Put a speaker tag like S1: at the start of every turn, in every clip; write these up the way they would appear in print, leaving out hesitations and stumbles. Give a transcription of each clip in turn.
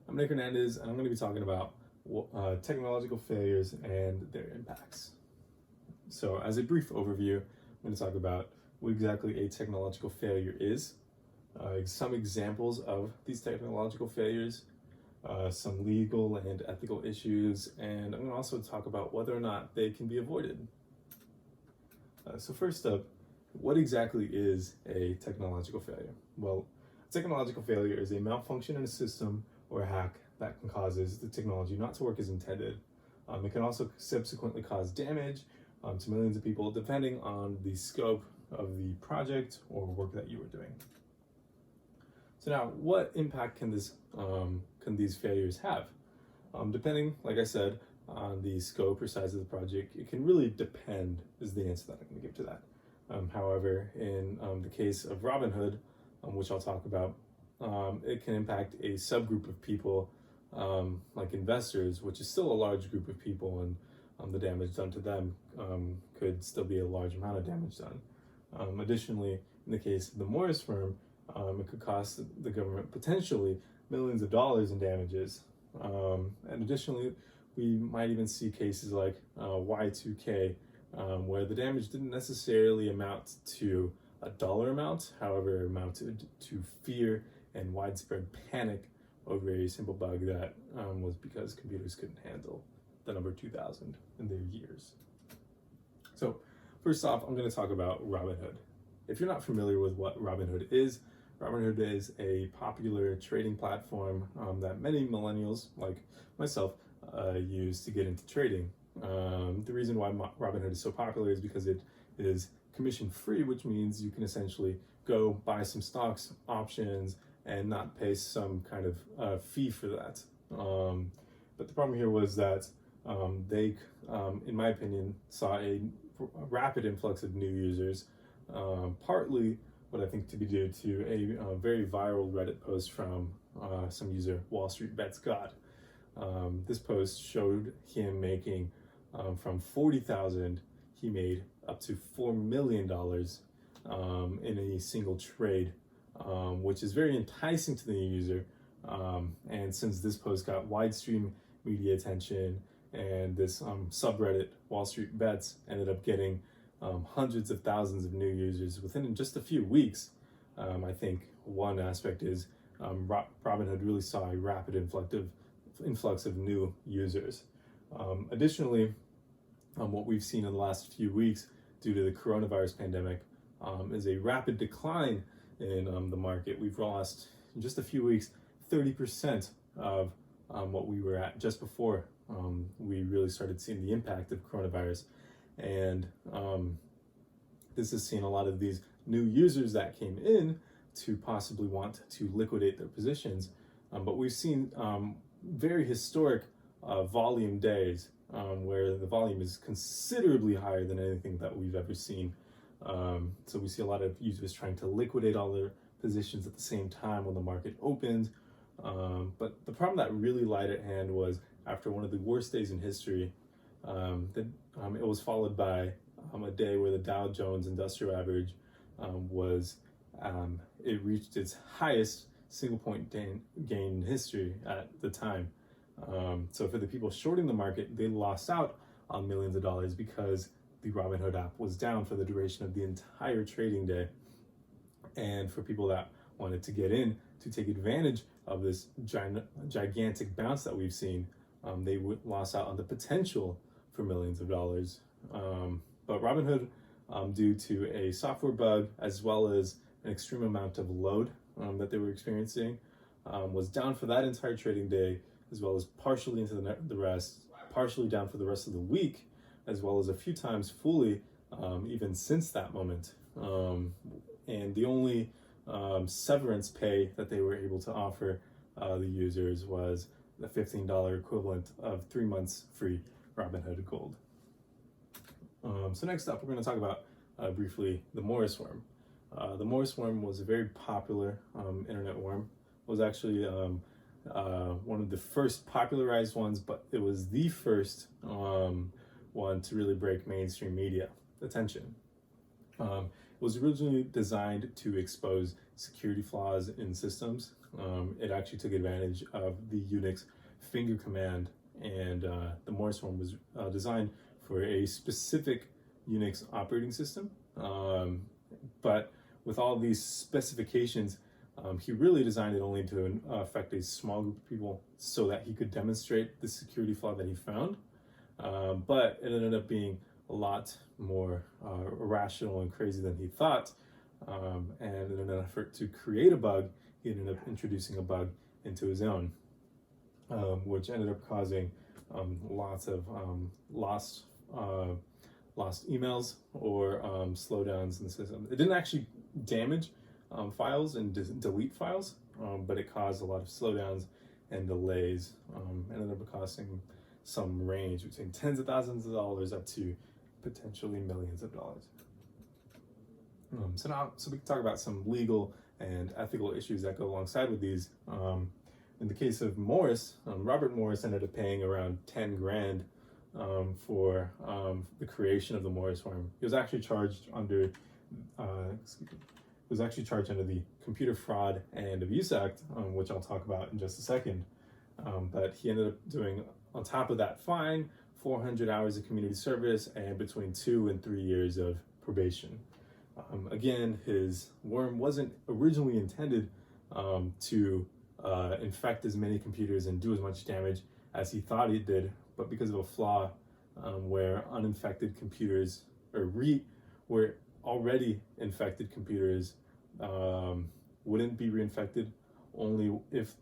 S1: I'm Nick Hernandez, and I'm going to be talking about technological failures and their impacts. So, as a brief overview, I'm going to talk about what exactly a technological failure is, some examples of these technological failures, some legal and ethical issues, and I'm going to also talk about whether or not they can be avoided. So first up, what exactly is a technological failure? Well, a technological failure is a malfunction in a system or a hack that causes the technology not to work as intended. It can also subsequently cause damage to millions of people, depending on the scope of the project or work that you were doing. So now, what impact can these failures have? Depending, like I said, on the scope or size of the project, it can really depend is the answer that I'm going to give to that. However, in the case of Robinhood, which I'll talk about, it can impact a subgroup of people, like investors, which is still a large group of people, and the damage done to them could still be a large amount of damage done. Additionally, in the case of the Morris firm, it could cost the government potentially millions of dollars in damages. And additionally, we might even see cases like Y2K, where the damage didn't necessarily amount to a dollar amount, however, it amounted to fear and widespread panic over a simple bug that was because computers couldn't handle the number 2000 in their years. So first off, I'm going to talk about Robinhood. If you're not familiar with what Robinhood is a popular trading platform that many millennials like myself use to get into trading. The reason why Robinhood is so popular is because it is commission free, which means you can essentially go buy some stocks, options, and not pay some kind of fee for that. But the problem here was that they, in my opinion, saw a rapid influx of new users, partly what I think to be due to a very viral Reddit post from some user, Wall Street Bets God. This post showed him making from 40,000, he made up to $4 million in a single trade, which is very enticing to the new user. And since this post got widestream media attention, and this subreddit, Wall Street Bets, ended up getting hundreds of thousands of new users within just a few weeks, I think one aspect is Robinhood really saw a rapid influx of new users. Additionally, what we've seen in the last few weeks due to the coronavirus pandemic is a rapid decline in the market. We've lost, in just a few weeks, 30% of what we were at just before we really started seeing the impact of coronavirus. And this has seen a lot of these new users that came in to possibly want to liquidate their positions. But we've seen very historic volume days where the volume is considerably higher than anything that we've ever seen. So we see a lot of users trying to liquidate all their positions at the same time when the market opened. But the problem that really lied at hand was after one of the worst days in history, it was followed by a day where the Dow Jones Industrial Average it reached its highest single point gain in history at the time. So for the people shorting the market, they lost out on millions of dollars because the Robinhood app was down for the duration of the entire trading day. And for people that wanted to get in to take advantage of this gigantic bounce that we've seen, they lost out on the potential for millions of dollars. But Robinhood, due to a software bug as well as an extreme amount of load that they were experiencing, was down for that entire trading day, as well as partially into the rest, partially down for the rest of the week, as well as a few times fully, even since that moment. And the only severance pay that they were able to offer the users was the $15 equivalent of 3 months free Robinhood Gold. So next up, we're going to talk about briefly the Morris worm. The Morris worm was a very popular internet worm. It was actually one of the first popularized ones, but it was the first one to really break mainstream media attention. It was originally designed to expose security flaws in systems, it actually took advantage of the Unix finger command, and the Morris worm was designed for a specific Unix operating system. But with all these specifications, he really designed it only to affect a small group of people so that he could demonstrate the security flaw that he found. But it ended up being a lot more irrational and crazy than he thought. And in an effort to create a bug, he ended up introducing a bug into his own, which ended up causing lots of lost emails or slowdowns in the system. It didn't actually damage files and delete files, but it caused a lot of slowdowns and delays. Ended up costing some range between tens of thousands of dollars up to potentially millions of dollars. So we can talk about some legal and ethical issues that go alongside with these. In the case of Morris, Robert Morris ended up paying around 10 grand for the creation of the Morris worm. He was actually charged under the Computer Fraud and Abuse Act, which I'll talk about in just a second. But he ended up doing, on top of that fine, 400 hours of community service and between 2 and 3 years of probation. Again, his worm wasn't originally intended to infect as many computers and do as much damage as he thought it did, but because of a flaw where uninfected computers, where already infected computers wouldn't be reinfected only if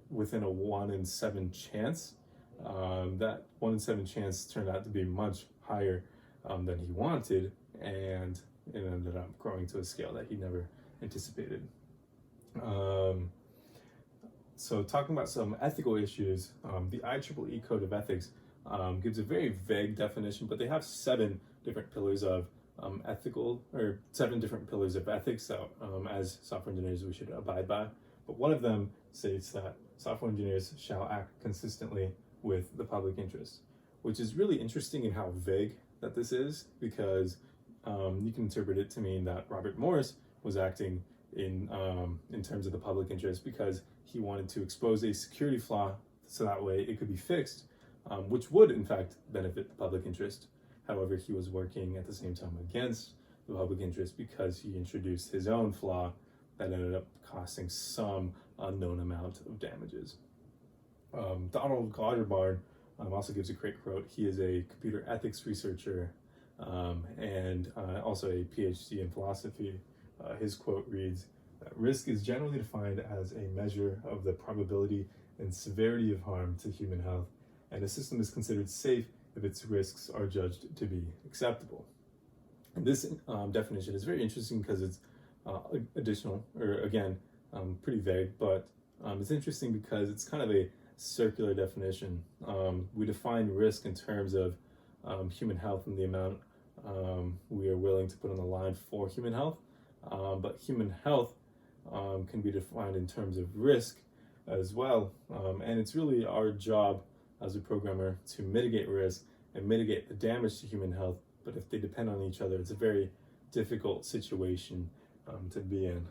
S1: within a 1 in 7 chance. That 1 in 7 chance turned out to be much higher than he wanted, and it ended up growing to a scale that he never anticipated. So talking about some ethical issues, the IEEE Code of Ethics gives a very vague definition, but they have 7 different pillars of ethical, or 7 different pillars of ethics that as software engineers we should abide by. But one of them states that software engineers shall act consistently with the public interest, which is really interesting in how vague that this is, because you can interpret it to mean that Robert Morris was acting in terms of the public interest because he wanted to expose a security flaw so that way it could be fixed, which would in fact benefit the public interest. However, he was working at the same time against the public interest because he introduced his own flaw that ended up costing some unknown amount of damages. Donald Lauterbarn also gives a great quote. He is a computer ethics researcher and also a PhD in philosophy. His quote reads, "Risk is generally defined as a measure of the probability and severity of harm to human health, and a system is considered safe if its risks are judged to be acceptable." And this definition is very interesting because it's pretty vague, but it's interesting because it's kind of a circular definition. We define risk in terms of human health and the amount we are willing to put on the line for human health, but human health can be defined in terms of risk as well, and it's really our job as a programmer to mitigate risk and mitigate the damage to human health. But if they depend on each other, it's a very difficult situation to be in.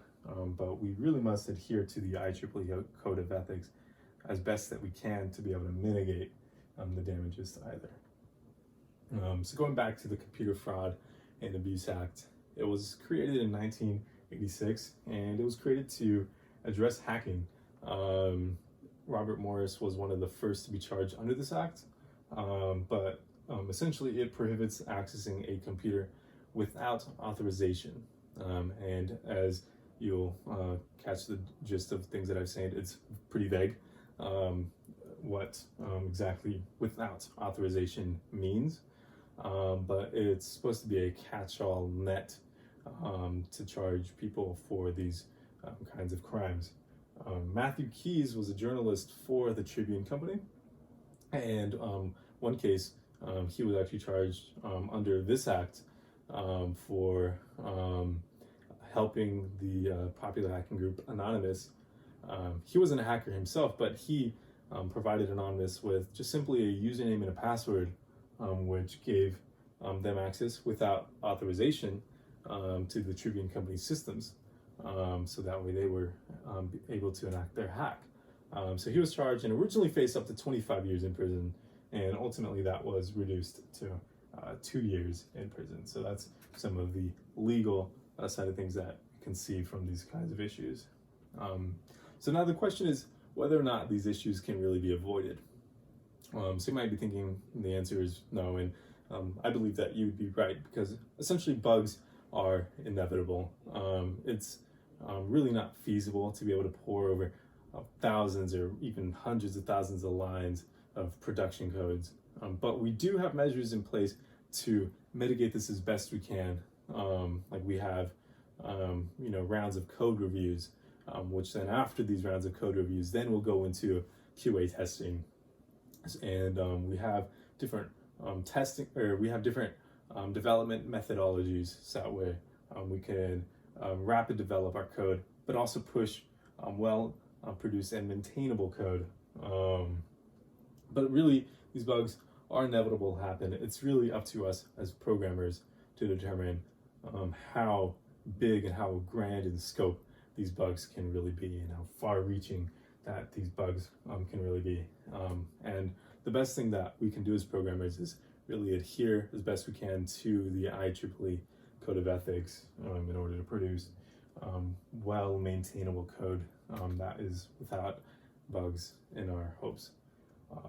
S1: But we really must adhere to the IEEE Code of Ethics as best that we can to be able to mitigate the damages to either. So going back to the Computer Fraud and Abuse Act, it was created in 1986, and it was created to address hacking. Robert Morris was one of the first to be charged under this act, but essentially it prohibits accessing a computer without authorization. And as you'll catch the gist of things that I've said, it's pretty vague what exactly without authorization means, but it's supposed to be a catch-all net to charge people for these kinds of crimes. Matthew Keyes was a journalist for the Tribune Company, and one case he was actually charged under this act for helping the popular hacking group Anonymous. He wasn't a hacker himself, but he provided Anonymous with just simply a username and a password, which gave them access without authorization to the Tribune Company systems. so that way they were able to enact their hack. So he was charged and originally faced up to 25 years in prison, and ultimately that was reduced to 2 years in prison. So that's some of the legal side of things that you can see from these kinds of issues. So now the question is whether or not these issues can really be avoided. So you might be thinking the answer is no, and I believe that you would be right, because essentially bugs are inevitable. It's really not feasible to be able to pore over thousands or even hundreds of thousands of lines of production codes. But we do have measures in place to mitigate this as best we can. Like we have, rounds of code reviews, which then after these rounds of code reviews, then we'll go into QA testing. And we have different testing, or we have different development methodologies, so that way we can rapid develop our code, but also push produced and maintainable code. But really, these bugs are inevitable to happen. It's really up to us as programmers to determine how big and how grand in scope these bugs can really be, and how far-reaching that these bugs can really be. And the best thing that we can do as programmers is really adhere as best we can to the IEEE Code of Ethics in order to produce well-maintainable code that is without bugs in our hopes.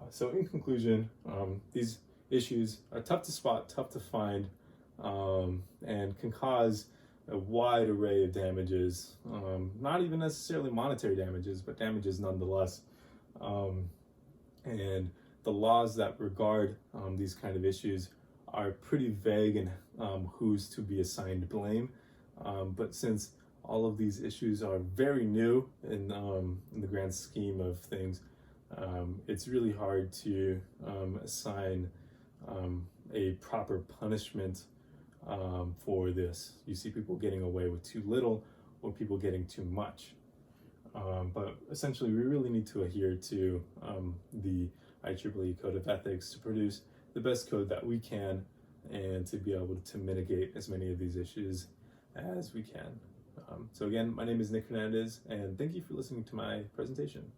S1: So in conclusion, these issues are tough to spot, tough to find, and can cause a wide array of damages, not even necessarily monetary damages, but damages nonetheless. And the laws that regard these kind of issues are pretty vague in who's to be assigned blame. But since all of these issues are very new in the grand scheme of things, it's really hard to assign a proper punishment for this. You see people getting away with too little or people getting too much. But essentially, we really need to adhere to the IEEE Code of Ethics to produce the best code that we can, and to be able to mitigate as many of these issues as we can. So again, my name is Nick Hernandez, and thank you for listening to my presentation.